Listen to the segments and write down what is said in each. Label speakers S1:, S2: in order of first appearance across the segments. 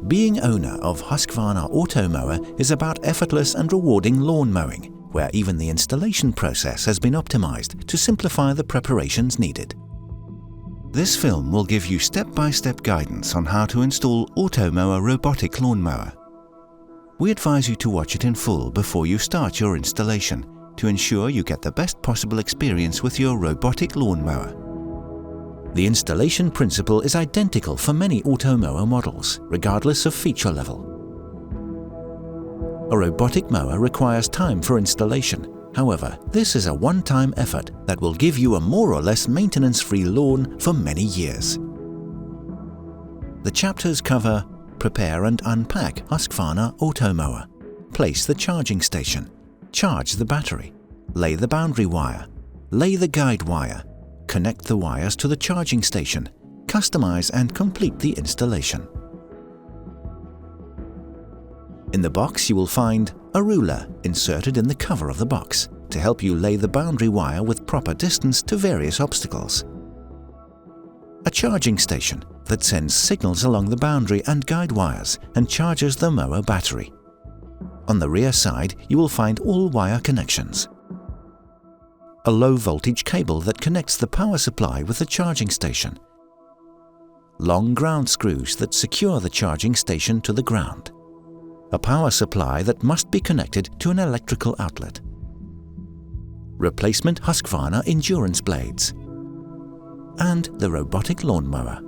S1: Being owner of Husqvarna Automower is about effortless and rewarding lawn mowing, where even the installation process has been optimized to simplify the preparations needed. This film will give you step-by-step guidance on how to install Automower robotic lawnmower. We advise you to watch it in full before you start your installation to ensure you get the best possible experience with your robotic lawnmower. The installation principle is identical for many Automower models, regardless of feature level. A robotic mower requires time for installation. However, this is a one-time effort that will give you a more or less maintenance-free lawn for many years. The chapters cover prepare and unpack Husqvarna Automower, place the charging station, charge the battery, lay the boundary wire, lay the guide wire, connect the wires to the charging station, customize and complete the installation. In the box you will find a ruler inserted in the cover of the box to help you lay the boundary wire with proper distance to various obstacles. A charging station that sends signals along the boundary and guide wires and charges the mower battery. On the rear side you will find all wire connections. A low voltage cable that connects the power supply with the charging station. Long ground screws that secure the charging station to the ground. A power supply that must be connected to an electrical outlet. Replacement Husqvarna endurance blades. And the robotic lawnmower.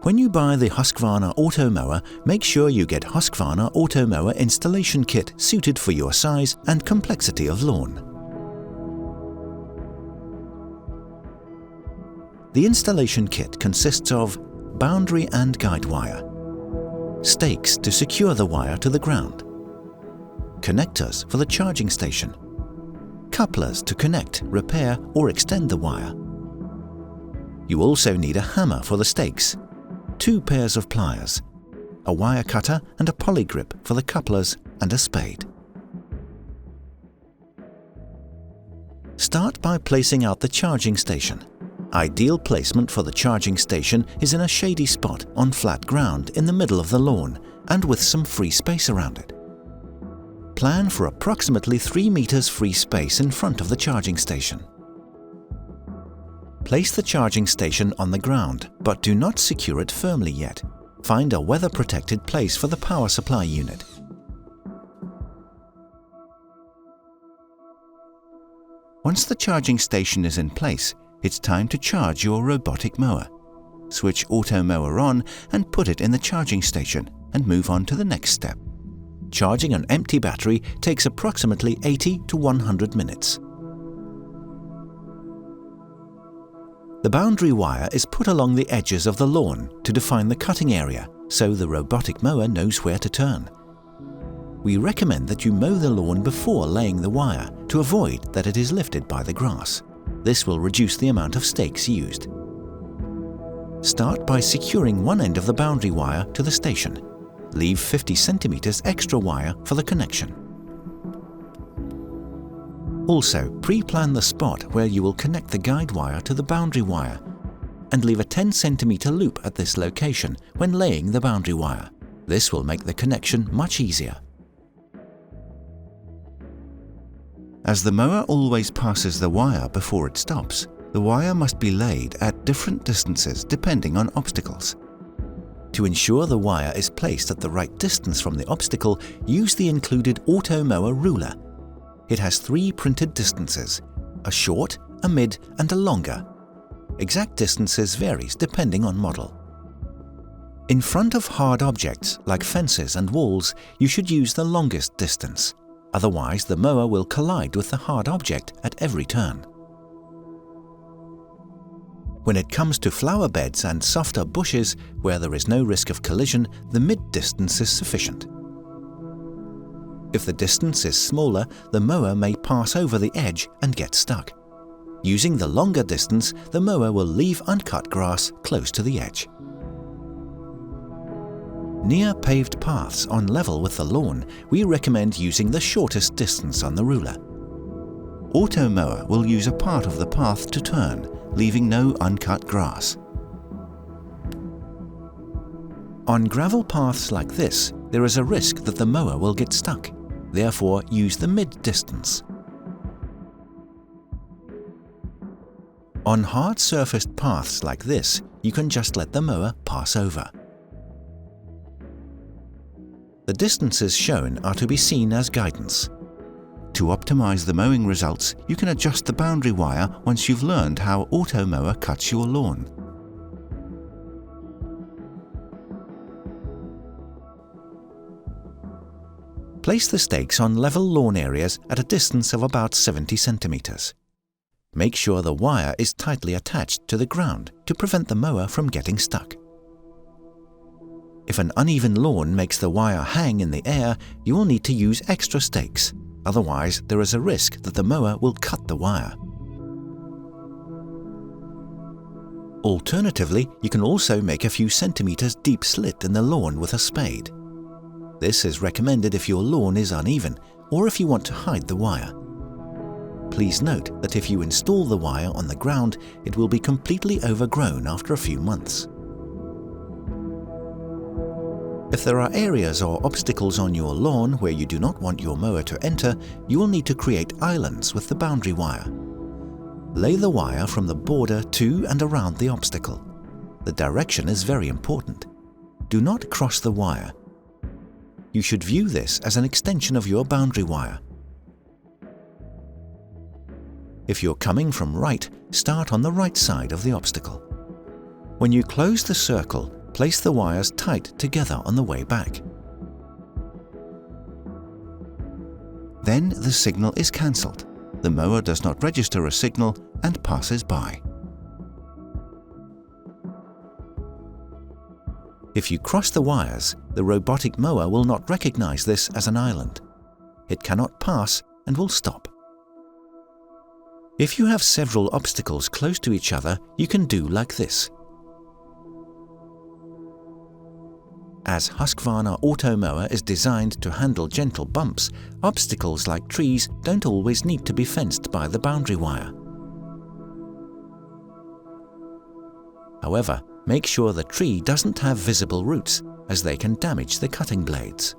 S1: When you buy the Husqvarna Automower, make sure you get Husqvarna Automower installation kit suited for your size and complexity of lawn. The installation kit consists of boundary and guide wire, stakes to secure the wire to the ground, connectors for the charging station, couplers to connect, repair or extend the wire. You also need a hammer for the stakes, 2 pairs of pliers, a wire cutter and a poly grip for the couplers and a spade. Start by placing out the charging station. Ideal placement for the charging station is in a shady spot on flat ground in the middle of the lawn and with some free space around it. Plan for approximately 3 meters free space in front of the charging station. Place the charging station on the ground, but do not secure it firmly yet. Find a weather-protected place for the power supply unit. Once the charging station is in place, it's time to charge your robotic mower. Switch Automower on and put it in the charging station and move on to the next step. Charging an empty battery takes approximately 80 to 100 minutes. The boundary wire is put along the edges of the lawn to define the cutting area so the robotic mower knows where to turn. We recommend that you mow the lawn before laying the wire to avoid that it is lifted by the grass. This will reduce the amount of stakes used. Start by securing one end of the boundary wire to the station. Leave 50 centimeters extra wire for the connection. Also, pre-plan the spot where you will connect the guide wire to the boundary wire and leave a 10 centimeter loop at this location when laying the boundary wire. This will make the connection much easier. As the mower always passes the wire before it stops, the wire must be laid at different distances depending on obstacles. To ensure the wire is placed at the right distance from the obstacle, use the included Automower ruler. It has 3 printed distances, a short, a mid and a longer. Exact distances varies depending on model. In front of hard objects like fences and walls, you should use the longest distance. Otherwise, the mower will collide with the hard object at every turn. When it comes to flower beds and softer bushes where there is no risk of collision, the mid-distance is sufficient. If the distance is smaller, the mower may pass over the edge and get stuck. Using the longer distance, the mower will leave uncut grass close to the edge. Near paved paths on level with the lawn, we recommend using the shortest distance on the ruler. Automower will use a part of the path to turn, leaving no uncut grass. On gravel paths like this, there is a risk that the mower will get stuck. Therefore, use the mid-distance. On hard-surfaced paths like this, you can just let the mower pass over. The distances shown are to be seen as guidance. To optimize the mowing results, you can adjust the boundary wire once you've learned how Automower cuts your lawn. Place the stakes on level lawn areas at a distance of about 70 centimeters. Make sure the wire is tightly attached to the ground to prevent the mower from getting stuck. If an uneven lawn makes the wire hang in the air, you will need to use extra stakes. Otherwise, there is a risk that the mower will cut the wire. Alternatively, you can also make a few centimeters deep slit in the lawn with a spade. This is recommended if your lawn is uneven or if you want to hide the wire. Please note that if you install the wire on the ground, it will be completely overgrown after a few months. If there are areas or obstacles on your lawn where you do not want your mower to enter, you will need to create islands with the boundary wire. Lay the wire from the border to and around the obstacle. The direction is very important. Do not cross the wire. You should view this as an extension of your boundary wire. If you're coming from right, start on the right side of the obstacle. When you close the circle, place the wires tight together on the way back. Then the signal is cancelled. The mower does not register a signal and passes by. If you cross the wires, the robotic mower will not recognize this as an island. It cannot pass and will stop. If you have several obstacles close to each other, you can do like this. As Husqvarna Automower is designed to handle gentle bumps, obstacles like trees don't always need to be fenced by the boundary wire. However, make sure the tree doesn't have visible roots, as they can damage the cutting blades.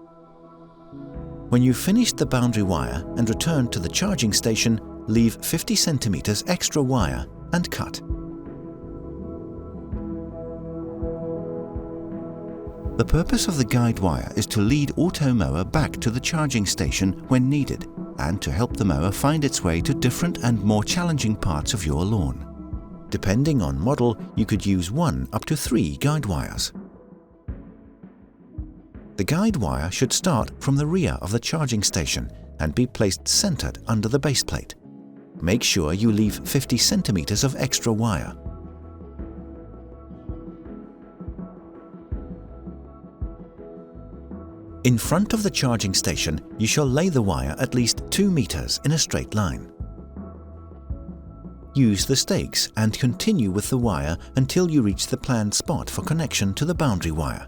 S1: When you've finished the boundary wire and return to the charging station, leave 50 centimeters extra wire and cut. The purpose of the guide wire is to lead Automower back to the charging station when needed and to help the mower find its way to different and more challenging parts of your lawn. Depending on model, you could use 1 up to 3 guide wires. The guide wire should start from the rear of the charging station and be placed centered under the base plate. Make sure you leave 50 centimeters of extra wire. In front of the charging station, you shall lay the wire at least 2 meters in a straight line. Use the stakes and continue with the wire until you reach the planned spot for connection to the boundary wire.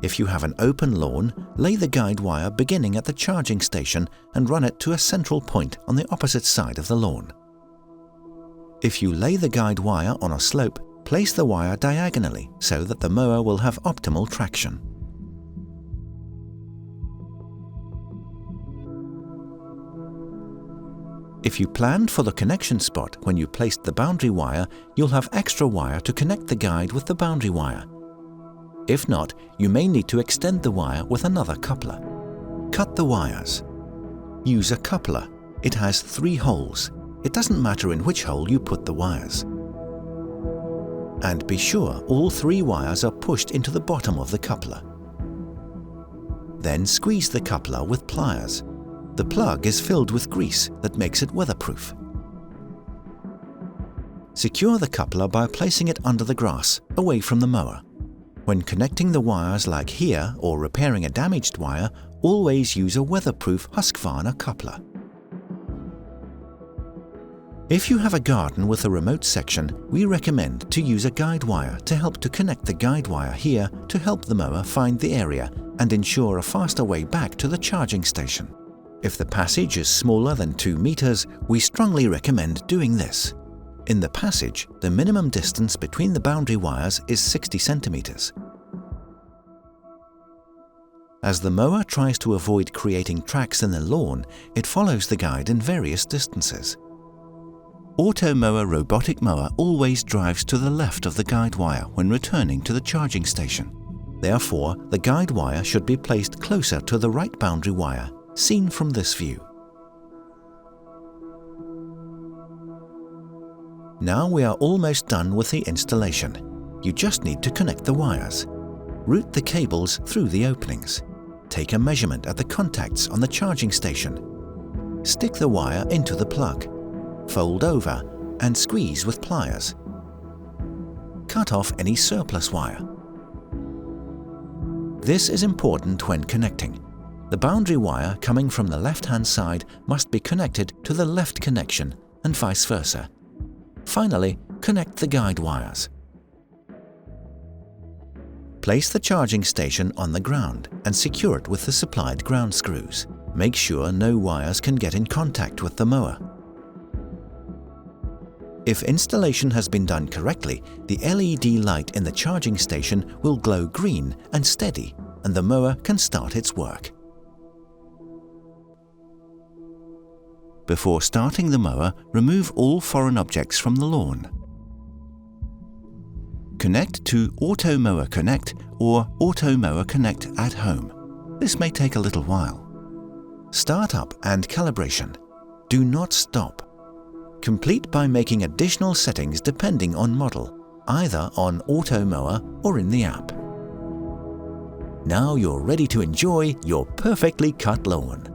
S1: If you have an open lawn, lay the guide wire beginning at the charging station and run it to a central point on the opposite side of the lawn. If you lay the guide wire on a slope, place the wire diagonally so that the mower will have optimal traction. If you planned for the connection spot when you placed the boundary wire, you'll have extra wire to connect the guide with the boundary wire. If not, you may need to extend the wire with another coupler. Cut the wires. Use a coupler. It has 3 holes. It doesn't matter in which hole you put the wires. And be sure all 3 wires are pushed into the bottom of the coupler. Then squeeze the coupler with pliers. The plug is filled with grease that makes it weatherproof. Secure the coupler by placing it under the grass, away from the mower. When connecting the wires like here or repairing a damaged wire, always use a weatherproof Husqvarna coupler. If you have a garden with a remote section, we recommend to use a guide wire to help to connect the guide wire here to help the mower find the area and ensure a faster way back to the charging station. If the passage is smaller than 2 meters, we strongly recommend doing this. In the passage, the minimum distance between the boundary wires is 60 centimeters. As the mower tries to avoid creating tracks in the lawn, it follows the guide in various distances. Automower robotic mower always drives to the left of the guide wire when returning to the charging station. Therefore, the guide wire should be placed closer to the right boundary wire, seen from this view. Now we are almost done with the installation. You just need to connect the wires. Route the cables through the openings. Take a measurement at the contacts on the charging station. Stick the wire into the plug. Fold over and squeeze with pliers. Cut off any surplus wire. This is important when connecting. The boundary wire coming from the left-hand side must be connected to the left connection and vice versa. Finally, connect the guide wires. Place the charging station on the ground and secure it with the supplied ground screws. Make sure no wires can get in contact with the mower. If installation has been done correctly, the LED light in the charging station will glow green and steady, and the mower can start its work. Before starting the mower, remove all foreign objects from the lawn. Connect to Automower Connect or Automower Connect at home. This may take a little while. Start up and calibration. Do not stop. Complete by making additional settings depending on model, either on Automower or in the app. Now you're ready to enjoy your perfectly cut lawn.